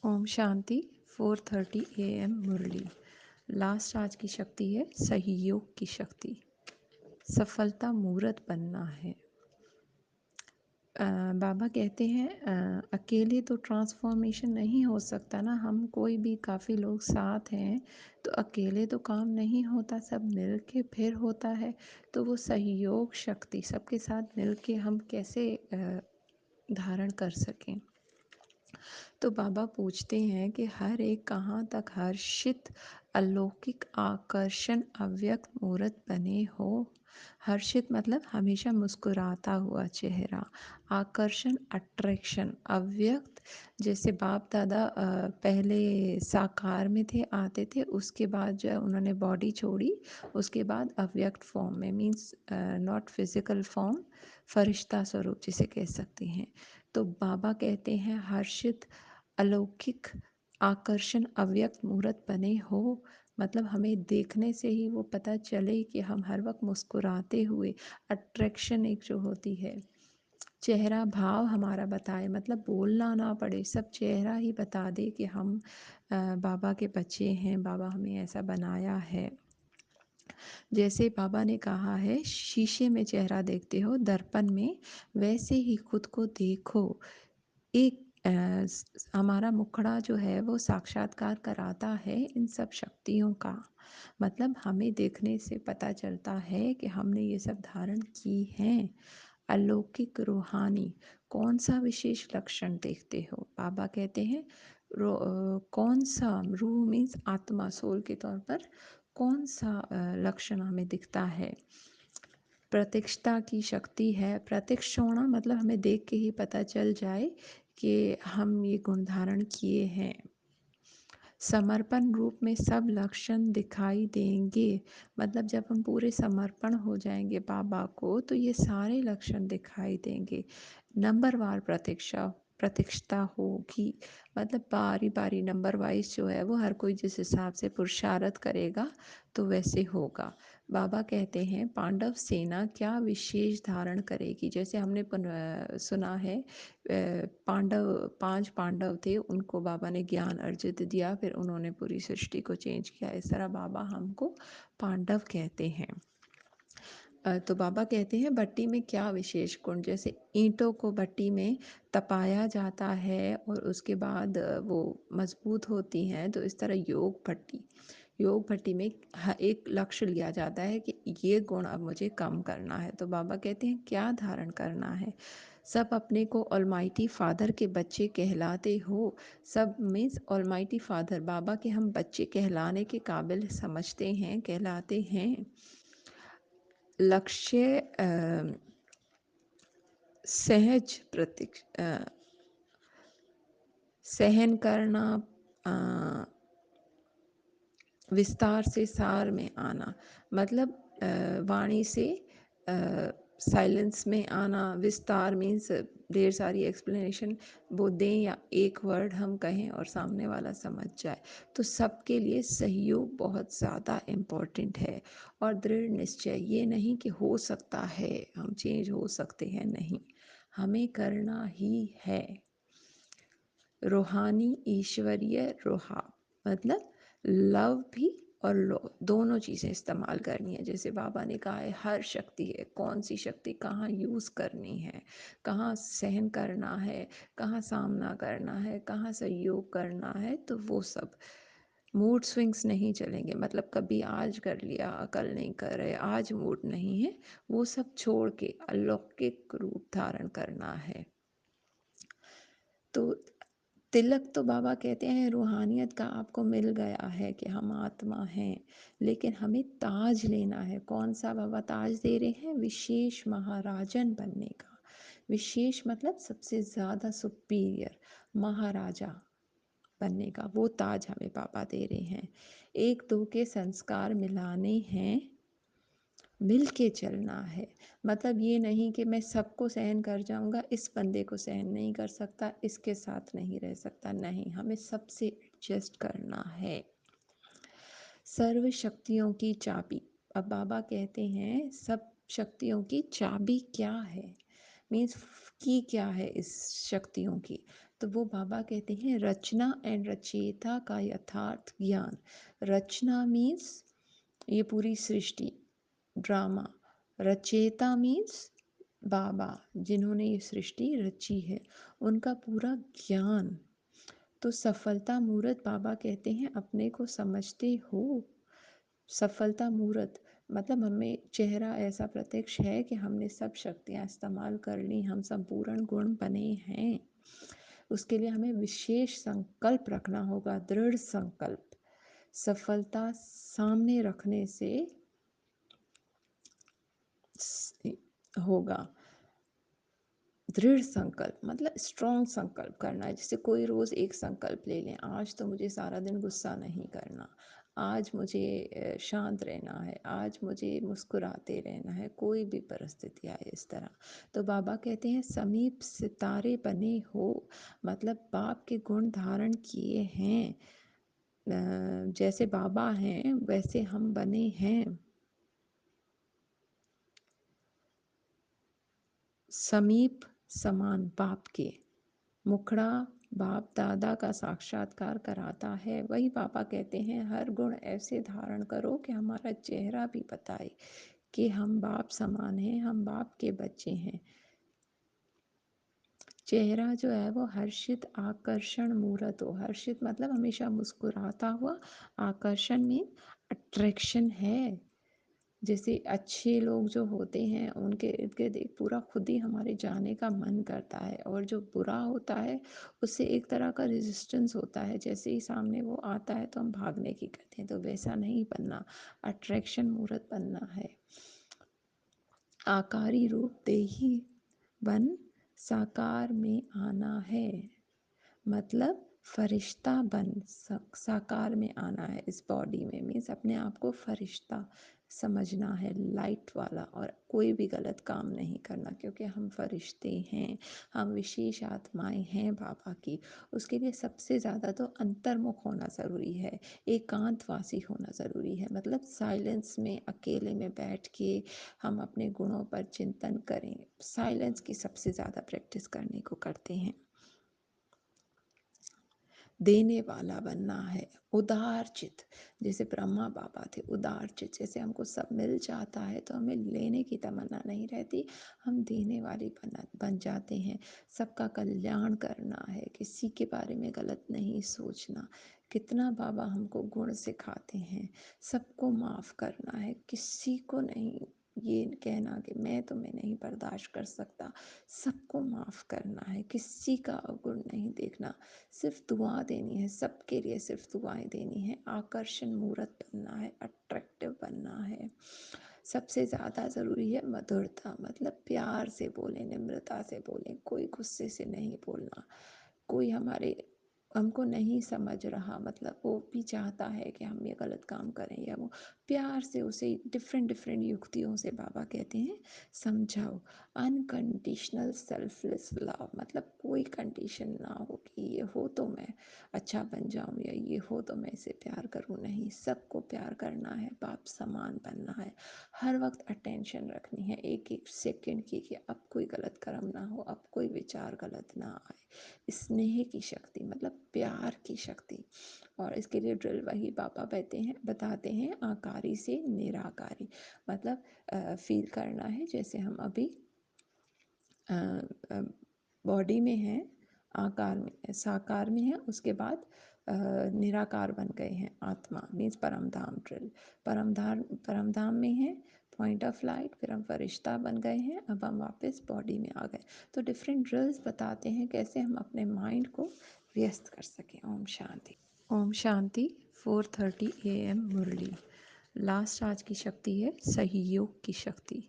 Om Shanti 4:30 AM Murali. Last आज की शक्ति है सहयोग की शक्ति। सफलता मूर्त बनना है। बाबा कहते हैं अकेले तो ट्रांसफॉर्मेशन नहीं हो सकता ना, हम कोई भी काफ़ी लोग साथ हैं तो अकेले तो काम नहीं होता, सब मिल के फिर होता है। तो वो सहयोग शक्ति सबके साथ मिल के हम कैसे धारण कर सकें। तो बाबा पूछते हैं कि हर एक कहाँ तक हर्षित अलौकिक आकर्षण अव्यक्त मूर्त बने हो। हर्षित मतलब हमेशा मुस्कुराता हुआ चेहरा, आकर्षण अट्रैक्शन, अव्यक्त जैसे बाप दादा पहले साकार में थे, आते थे, उसके बाद जो है उन्होंने बॉडी छोड़ी, उसके बाद अव्यक्त फॉर्म में मीन्स नॉट फिजिकल फॉर्म, फरिश्ता स्वरूप जिसे कह सकते हैं। तो बाबा कहते हैं हर्षित अलौकिक आकर्षण अव्यक्त मूर्त बने हो, मतलब हमें देखने से ही वो पता चले कि हम हर वक्त मुस्कुराते हुए, अट्रैक्शन एक जो होती है, चेहरा भाव हमारा बताए, मतलब बोलना ना पड़े, सब चेहरा ही बता दे कि हम बाबा के बच्चे हैं, बाबा हमें ऐसा बनाया है। जैसे बाबा ने कहा है शीशे में चेहरा देखते हो दर्पण में, वैसे ही खुद को देखो। एक हमारा मुखड़ा जो है वो साक्षात्कार कराता है इन सब शक्तियों का, मतलब हमें देखने से पता चलता है कि हमने ये सब धारण की हैं। अलौकिक रूहानी कौन सा विशेष लक्षण देखते हो? बाबा कहते हैं कौन सा, रूह मीन्स आत्मा, सोल के तौर पर कौन सा लक्षण हमें दिखता है? प्रत्यक्षता की शक्ति है। प्रत्यक्ष होना मतलब हमें देख के ही पता चल जाए कि हम ये गुण धारण किए हैं। समर्पण रूप में सब लक्षण दिखाई देंगे, मतलब जब हम पूरे समर्पण हो जाएंगे बाबा को तो ये सारे लक्षण दिखाई देंगे। नंबरवार प्रतीक्षता होगी, मतलब बारी बारी नंबर वाइज जो है वो हर कोई जिस हिसाब से पुरुषार्थ करेगा तो वैसे होगा। बाबा कहते हैं पांडव सेना क्या विशेष धारण करेगी, जैसे हमने सुना है पांडव, 5 पांडव थे, उनको बाबा ने ज्ञान अर्जित दिया, फिर उन्होंने पूरी सृष्टि को चेंज किया। इस तरह बाबा हमको पांडव कहते हैं। तो बाबा कहते हैं भट्टी में क्या विशेष गुण, जैसे ईंटों को भट्टी में तपाया जाता है और उसके बाद वो मजबूत होती हैं, तो इस तरह योग भट्टी में एक लक्ष्य लिया जाता है कि ये गुण अब मुझे कम करना है। तो बाबा कहते हैं क्या धारण करना है? सब अपने को ऑलमाइटी फादर के बच्चे कहलाते हो। सब मीन्स ऑलमाइटी फादर, बाबा के हम बच्चे कहलाने के काबिल समझते हैं, कहलाते हैं। लक्ष्य सहज सहन करना, विस्तार से सार में आना, मतलब वाणी से साइलेंस में आना। विस्तार मीन्स ढेर सारी एक्सप्लेनेशन वो दें या एक वर्ड हम कहें और सामने वाला समझ जाए। तो सबके लिए सहयोग बहुत ज़्यादा इम्पोर्टेंट है, और दृढ़ निश्चय, ये नहीं कि हो सकता है हम चेंज हो सकते हैं, नहीं, हमें करना ही है। रूहानी ईश्वरीय रोहा, मतलब लव भी और लो दोनों चीज़ें इस्तेमाल करनी है। जैसे बाबा ने कहा है हर शक्ति है, कौन सी शक्ति कहाँ यूज़ करनी है, कहाँ सहन करना है, कहाँ सामना करना है, कहाँ सहयोग करना है, तो वो सब मूड स्विंग्स नहीं चलेंगे, मतलब कभी आज कर लिया कल नहीं कर रहे, आज मूड नहीं है, वो सब छोड़ के अलौकिक रूप धारण करना है। तो तिलक तो बाबा कहते हैं रूहानियत का आपको मिल गया है कि हम आत्मा हैं, लेकिन हमें ताज लेना है। कौन सा बाबा ताज दे रहे हैं? विशेष महाराजन बनने का। विशेष मतलब सबसे ज़्यादा सुपीरियर, महाराजा बनने का, वो ताज हमें बाबा दे रहे हैं। एक दो के संस्कार मिलाने हैं, मिल के चलना है, मतलब ये नहीं कि मैं सबको सहन कर जाऊंगा, इस बंदे को सहन नहीं कर सकता, इसके साथ नहीं रह सकता, नहीं, हमें सबसे एडजस्ट करना है। सर्व शक्तियों की चाबी, अब बाबा कहते हैं सब शक्तियों की चाबी क्या है, मीन्स की क्या है इस शक्तियों की? तो वो बाबा कहते हैं रचना एंड रचयिता का यथार्थ ज्ञान। रचना मीन्स ये पूरी सृष्टि, ड्रामा। रचयिता मीन्स बाबा, जिन्होंने ये सृष्टि रची है, उनका पूरा ज्ञान। तो सफलता मूर्त बाबा कहते हैं अपने को समझते हो। सफलता मूर्त मतलब हमें चेहरा ऐसा प्रत्यक्ष है कि हमने सब शक्तियाँ इस्तेमाल कर ली, हम संपूर्ण गुण बने हैं। उसके लिए हमें विशेष संकल्प रखना होगा, दृढ़ संकल्प। सफलता सामने रखने से होगा। दृढ़ संकल्प मतलब स्ट्रॉन्ग संकल्प करना है। जैसे कोई रोज़ एक संकल्प ले लें, आज तो मुझे सारा दिन गुस्सा नहीं करना, आज मुझे शांत रहना है, आज मुझे मुस्कुराते रहना है, कोई भी परिस्थिति आए इस तरह। तो बाबा कहते हैं समीप सितारे बने हो, मतलब बाप के गुण धारण किए हैं। जैसे बाबा हैं वैसे हम बने हैं। समीप समान बाप के, मुखड़ा बाप दादा का साक्षात्कार कराता है। वही पापा कहते हैं हर गुण ऐसे धारण करो कि हमारा चेहरा भी बताए कि हम बाप समान हैं, हम बाप के बच्चे हैं। चेहरा जो है वो हर्षित आकर्षण मूर्त हो। हर्षित मतलब हमेशा मुस्कुराता हुआ, आकर्षण में अट्रैक्शन है। जैसे अच्छे लोग जो होते हैं उनके इर्द गिर्द एक पूरा खुद ही हमारे जाने का मन करता है, और जो बुरा होता है उससे एक तरह का रेजिस्टेंस होता है, जैसे ही सामने वो आता है तो हम भागने की करते हैं। तो वैसा नहीं बनना, अट्रैक्शन मूर्त बनना है। आकारी रूप देही बन साकार में आना है, मतलब फरिश्ता बन साकार में आना है इस बॉडी में। मीन्स अपने आप को फरिश्ता समझना है, लाइट वाला, और कोई भी गलत काम नहीं करना, क्योंकि हम फरिश्ते हैं, हम विशेष आत्माएं हैं बाबा की। उसके लिए सबसे ज़्यादा तो अंतर्मुख होना ज़रूरी है, एकांतवासी होना ज़रूरी है। मतलब साइलेंस में अकेले में बैठ के हम अपने गुणों पर चिंतन करें। साइलेंस की सबसे ज़्यादा प्रैक्टिस करने को करते हैं। देने वाला बनना है, उदार चित। जैसे ब्रह्मा बाबा थे उदार चित, जैसे हमको सब मिल जाता है तो हमें लेने की तमन्ना नहीं रहती, हम देने वाली बन जाते हैं। सबका कल्याण करना है, किसी के बारे में गलत नहीं सोचना। कितना बाबा हमको गुण सिखाते हैं। सबको माफ़ करना है, किसी को नहीं ये कहना कि मैं तुम्हें नहीं बर्दाश्त कर सकता। सबको माफ़ करना है, किसी का अवगुण नहीं देखना, सिर्फ दुआ देनी है, सबके लिए सिर्फ दुआएं देनी है। आकर्षण मूर्त बनना है, अट्रैक्टिव बनना है। सबसे ज़्यादा ज़रूरी है मधुरता, मतलब प्यार से बोलें, निम्रता से बोलें, कोई गुस्से से नहीं बोलना। कोई हमको नहीं समझ रहा, मतलब वो भी चाहता है कि हम ये गलत काम करें या वो, प्यार से उसे डिफरेंट डिफरेंट युक्तियों से बाबा कहते हैं समझाओ। अनकंडीशनल सेल्फलेस लव, मतलब कोई कंडीशन ना हो कि ये हो तो मैं अच्छा बन जाऊं या ये हो तो मैं इसे प्यार करूं। नहीं, सबको प्यार करना है, बाप समान बनना है। हर वक्त अटेंशन रखनी है एक एक सेकंड की कि अब कोई गलत कर्म ना हो, अब कोई विचार गलत ना आए। स्नेह की शक्ति मतलब प्यार की शक्ति। और इसके लिए ड्रिल वही पापा बताते हैं आकारी से निराकारी, मतलब फील करना है जैसे हम अभी बॉडी में हैं, आकार में साकार में है, उसके बाद निराकार बन गए हैं, आत्मा मीन्स परमधाम। ड्रिल परमधाम में है, पॉइंट ऑफ लाइट, फिर हम फरिश्ता बन गए हैं, अब हम वापस बॉडी में आ गए। तो डिफरेंट ड्रिल्स बताते हैं कैसे हम अपने माइंड को व्यस्त कर सकें। Om Shanti. Om Shanti. 4:30 AM Murali. Last आज की शक्ति है सहयोग की शक्ति।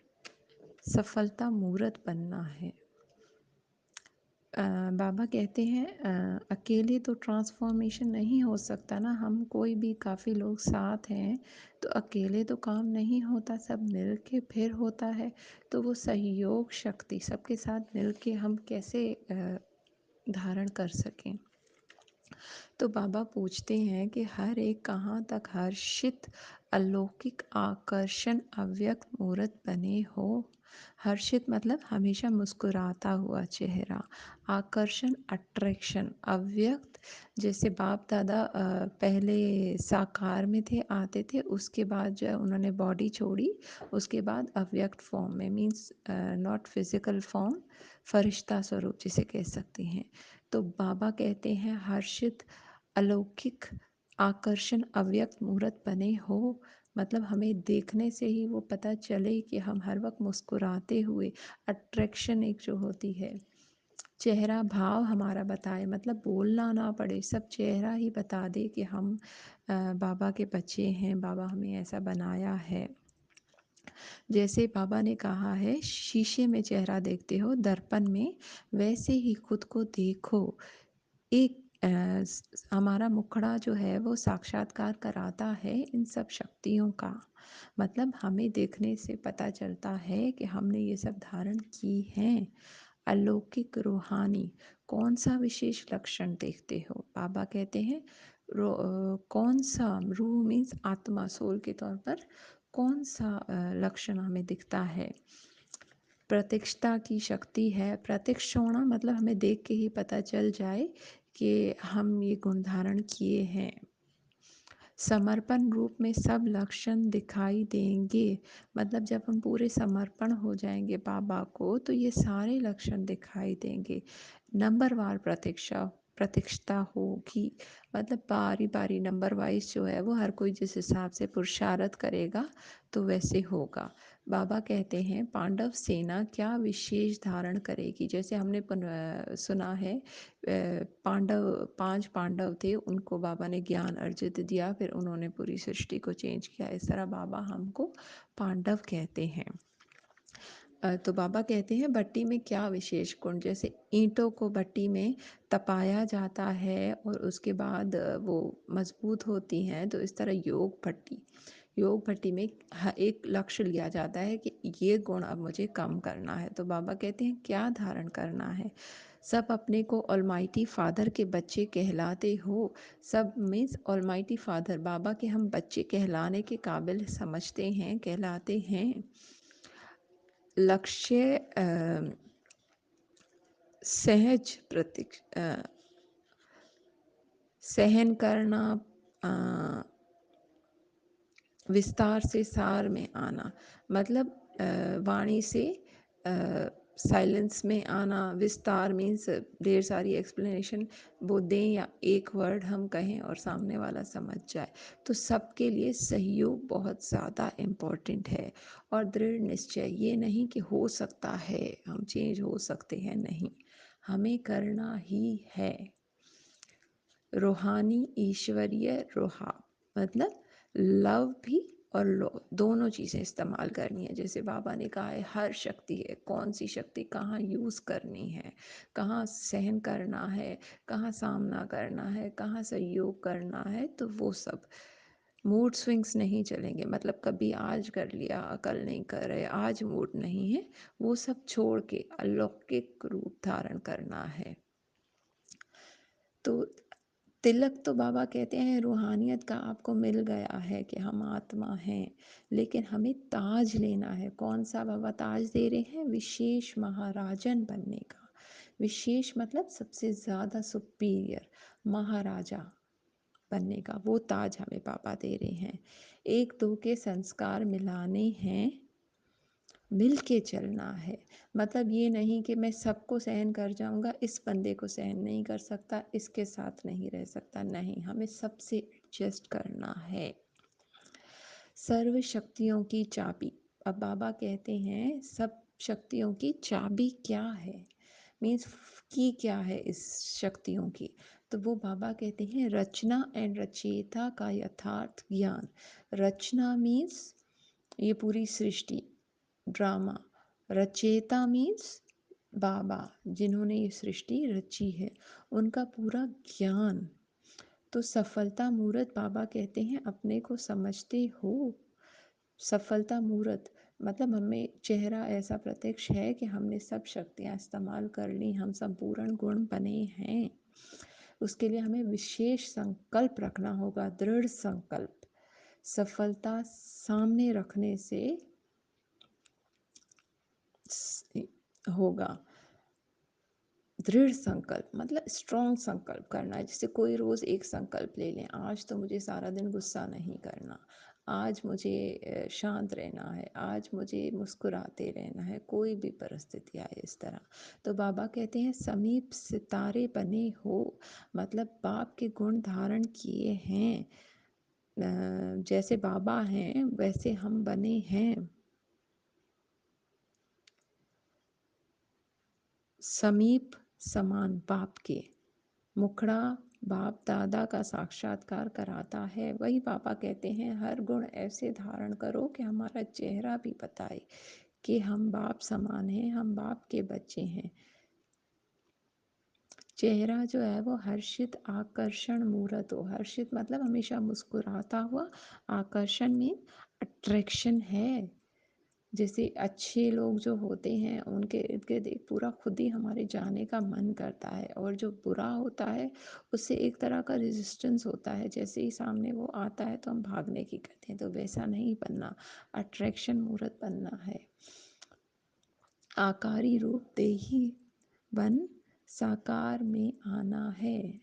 सफलता मूर्त बनना है। बाबा कहते हैं अकेले तो ट्रांसफॉर्मेशन नहीं हो सकता ना, हम कोई भी काफ़ी लोग साथ हैं तो अकेले तो काम नहीं होता, सब मिल के फिर होता है। तो वो सहयोग शक्ति सबके साथ मिल के हम कैसे धारण कर सकें। तो बाबा पूछते हैं कि हर एक कहाँ तक हर्षित अलौकिक आकर्षण अव्यक्त मूर्त बने हो। हर्षित मतलब हमेशा मुस्कुराता हुआ चेहरा। आकर्षण अट्रैक्शन, अव्यक्त, जैसे बाप दादा पहले साकार में थे, आते थे, उसके बाद जो है उन्होंने बॉडी छोड़ी, उसके बाद अव्यक्त फॉर्म में, मीन्स नॉट फिजिकल फॉर्म, फरिश्ता स्वरूप जिसे कह सकते हैं। तो बाबा कहते हैं हर्षित, अलौकिक, आकर्षण, अव्यक्त मूर्त बने हो, मतलब हमें देखने से ही वो पता चले कि हम हर वक्त मुस्कुराते हुए, अट्रैक्शन एक जो होती है, चेहरा भाव हमारा बताए, मतलब बोलना ना पड़े, सब चेहरा ही बता दे कि हम बाबा के बच्चे हैं, बाबा हमें ऐसा बनाया है। जैसे बाबा ने कहा है शीशे में चेहरा देखते हो दर्पण में, वैसे ही खुद को देखो। एक हमारा मुखड़ा जो है वो साक्षात्कार कराता है इन सब शक्तियों का, मतलब हमें देखने से पता चलता है कि हमने ये सब धारण की हैं। अलौकिक, रूहानी, कौन सा विशेष लक्षण देखते हो? बाबा कहते हैं कौन सा, रूह मीन्स आत्मा, सोल के तौर पर कौन सा लक्षण हमें दिखता है? प्रत्यक्षता की शक्ति है। प्रत्यक्ष होना मतलब हमें देख के ही पता चल जाए कि हम ये गुण धारण किए हैं। समर्पण रूप में सब लक्षण दिखाई देंगे, मतलब जब हम पूरे समर्पण हो जाएंगे बाबा को तो ये सारे लक्षण दिखाई देंगे। नंबरवार प्रतीक्षता होगी, मतलब बारी बारी नंबर वाइज जो है वो हर कोई जिस हिसाब से पुरुषार्थ करेगा तो वैसे होगा। बाबा कहते हैं पांडव सेना क्या विशेष धारण करेगी, जैसे हमने सुना है पांडव, 5 पांडव थे, उनको बाबा ने ज्ञान अर्जित दिया, फिर उन्होंने पूरी सृष्टि को चेंज किया, इस तरह बाबा हमको पांडव कहते हैं। तो बाबा कहते हैं भट्टी में क्या विशेष गुण, जैसे ईंटों को भट्टी में तपाया जाता है और उसके बाद वो मजबूत होती हैं, तो इस तरह योग भट्टी में एक लक्ष्य लिया जाता है कि ये गुण अब मुझे कम करना है, तो बाबा कहते हैं क्या धारण करना है। सब अपने को ऑलमाइटी फादर के बच्चे कहलाते हो, सब मीन्स ऑलमाइटी फादर बाबा के हम बच्चे कहलाने के काबिल समझते हैं, कहलाते हैं। लक्ष्य सहज सहन करना, विस्तार से सार में आना, मतलब वाणी से साइलेंस में आना, विस्तार मीन्स ढेर सारी एक्सप्लेनेशन वो दें या एक वर्ड हम कहें और सामने वाला समझ जाए, तो सबके लिए सहयोग बहुत ज़्यादा इम्पोर्टेंट है। और दृढ़ निश्चय, ये नहीं कि हो सकता है हम चेंज हो सकते हैं, नहीं, हमें करना ही है। रूहानी ईश्वरीय रोहा, मतलब लव भी और लो दोनों चीज़ें इस्तेमाल करनी है। जैसे बाबा ने कहा है हर शक्ति है, कौन सी शक्ति कहाँ यूज़ करनी है, कहाँ सहन करना है, कहाँ सामना करना है, कहाँ सहयोग करना है, तो वो सब मूड स्विंग्स नहीं चलेंगे, मतलब कभी आज कर लिया कल नहीं कर रहे, आज मूड नहीं है, वो सब छोड़ के अलौकिक रूप धारण करना है। तो तिलक तो बाबा कहते हैं रूहानियत का आपको मिल गया है कि हम आत्मा हैं, लेकिन हमें ताज लेना है। कौन सा बाबा ताज दे रहे हैं? विशेष महाराजन बनने का। विशेष मतलब सबसे ज़्यादा सुपीरियर, महाराजा बनने का, वो ताज हमें बाबा दे रहे हैं। एक दो के संस्कार मिलाने हैं, मिल के चलना है, मतलब ये नहीं कि मैं सबको सहन कर जाऊंगा, इस बंदे को सहन नहीं कर सकता, इसके साथ नहीं रह सकता, नहीं, हमें सबसे एडजस्ट करना है। सर्व शक्तियों की चाबी, अब बाबा कहते हैं सब शक्तियों की चाबी क्या है, मीन्स की क्या है इस शक्तियों की, तो वो बाबा कहते हैं रचना एंड रचयिता का यथार्थ ज्ञान। रचना मीन्स ये पूरी सृष्टि, ड्रामा। रचयिता मीन्स बाबा, जिन्होंने ये सृष्टि रची है, उनका पूरा ज्ञान। तो सफलता मूर्त, बाबा कहते हैं अपने को समझते हो? सफलता मूर्त मतलब हमें चेहरा ऐसा प्रत्यक्ष है कि हमने सब शक्तियाँ इस्तेमाल कर ली, हम संपूर्ण गुण बने हैं। उसके लिए हमें विशेष संकल्प रखना होगा, दृढ़ संकल्प। सफलता सामने रखने से होगा। दृढ़ संकल्प मतलब स्ट्रॉन्ग संकल्प करना है। जैसे कोई रोज़ एक संकल्प ले लें, आज तो मुझे सारा दिन गुस्सा नहीं करना, आज मुझे शांत रहना है, आज मुझे मुस्कुराते रहना है, कोई भी परिस्थिति आए इस तरह। तो बाबा कहते हैं समीप सितारे बने हो, मतलब बाप के गुण धारण किए हैं। जैसे बाबा हैं वैसे हम बने हैं। समीप समान बाप के, मुखड़ा बाप दादा का साक्षात्कार कराता है। वही पापा कहते हैं हर गुण ऐसे धारण करो कि हमारा चेहरा भी बताए कि हम बाप समान हैं, हम बाप के बच्चे हैं। चेहरा जो है वो हर्षित आकर्षण मूर्त हो। हर्षित मतलब हमेशा मुस्कुराता हुआ, आकर्षण मीन अट्रैक्शन है। जैसे अच्छे लोग जो होते हैं उनके इर्द गिर्द एक पूरा खुद ही हमारे जाने का मन करता है, और जो बुरा होता है उससे एक तरह का रेजिस्टेंस होता है। जैसे ही सामने वो आता है तो हम भागने की करते हैं, तो वैसा नहीं बनना, अट्रैक्शन मूर्त बनना है। आकारी रूप देही बन साकार में आना है,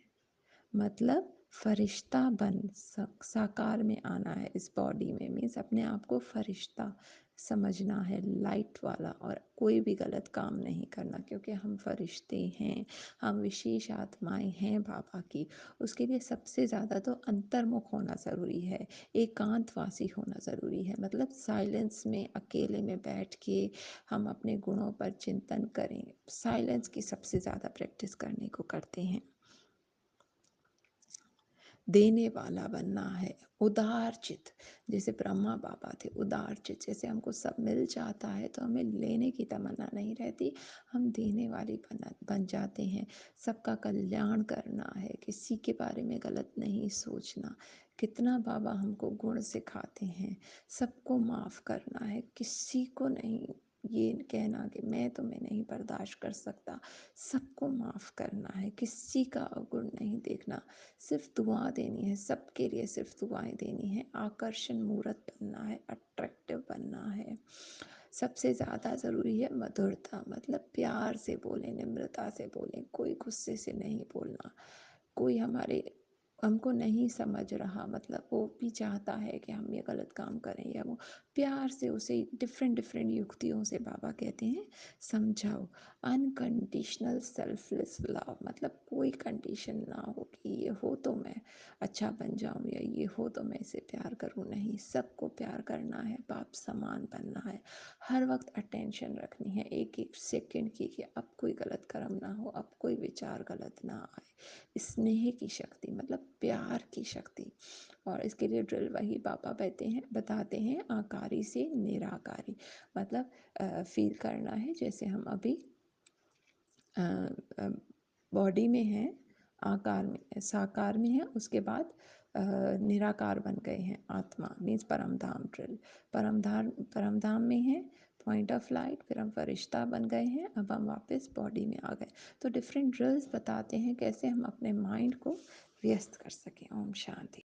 मतलब फरिश्ता बन साकार में आना है इस बॉडी में। मीन्स अपने आप को फरिश्ता समझना है, लाइट वाला, और कोई भी गलत काम नहीं करना, क्योंकि हम फरिश्ते हैं, हम विशेष आत्माएं हैं बाबा की। उसके लिए सबसे ज़्यादा तो अंतर्मुख होना ज़रूरी है, एकांतवासी होना ज़रूरी है। मतलब साइलेंस में अकेले में बैठ के हम अपने गुणों पर चिंतन करें। साइलेंस की सबसे ज़्यादा प्रैक्टिस करने को करते हैं। देने वाला बनना है, उदार चित। जैसे ब्रह्मा बाबा थे उदार चित, जैसे हमको सब मिल जाता है तो हमें लेने की तमन्ना नहीं रहती, हम देने वाली बन जाते हैं। सबका कल्याण करना है, किसी के बारे में गलत नहीं सोचना। कितना बाबा हमको गुण सिखाते हैं, सबको माफ़ करना है, किसी को नहीं ये कहना कि मैं तुम्हें नहीं बर्दाश्त कर सकता। सबको माफ़ करना है, किसी का अवगुण नहीं देखना, सिर्फ दुआ देनी है, सबके लिए सिर्फ दुआएं देनी है। आकर्षण मूर्त बनना है, अट्रैक्टिव बनना है। सबसे ज़्यादा ज़रूरी है मधुरता, मतलब प्यार से बोलें, निम्रता से बोलें, कोई गुस्से से नहीं बोलना। कोई हमको नहीं समझ रहा, मतलब वो भी चाहता है कि हम ये गलत काम करें, या वो प्यार से उसे डिफरेंट डिफरेंट युक्तियों से बाबा कहते हैं समझाओ। अनकंडीशनल सेल्फलेस लव, मतलब कोई कंडीशन ना हो कि ये हो तो मैं अच्छा बन जाऊं, या ये हो तो मैं इसे प्यार करूं। नहीं, सबको प्यार करना है, बाप समान बनना है। हर वक्त अटेंशन रखनी है एक एक सेकंड की, कि अब कोई गलत कर्म ना हो, अब कोई विचार गलत ना आए। स्नेह की शक्ति मतलब प्यार की शक्ति। और इसके लिए ड्रिल वही पापा बताते हैं आकारी से निराकारी, मतलब फील करना है जैसे हम अभी बॉडी में हैं, आकार में साकार में है, उसके बाद निराकार बन गए हैं, आत्मा मीन्स परमधाम। ड्रिल परमधाम में है, पॉइंट ऑफ लाइट, फिर हम फरिश्ता बन गए हैं, अब हम वापस बॉडी में आ गए। तो डिफरेंट ड्रिल्स बताते हैं कैसे हम अपने माइंड को व्यस्त कर सकें। ओम शांति।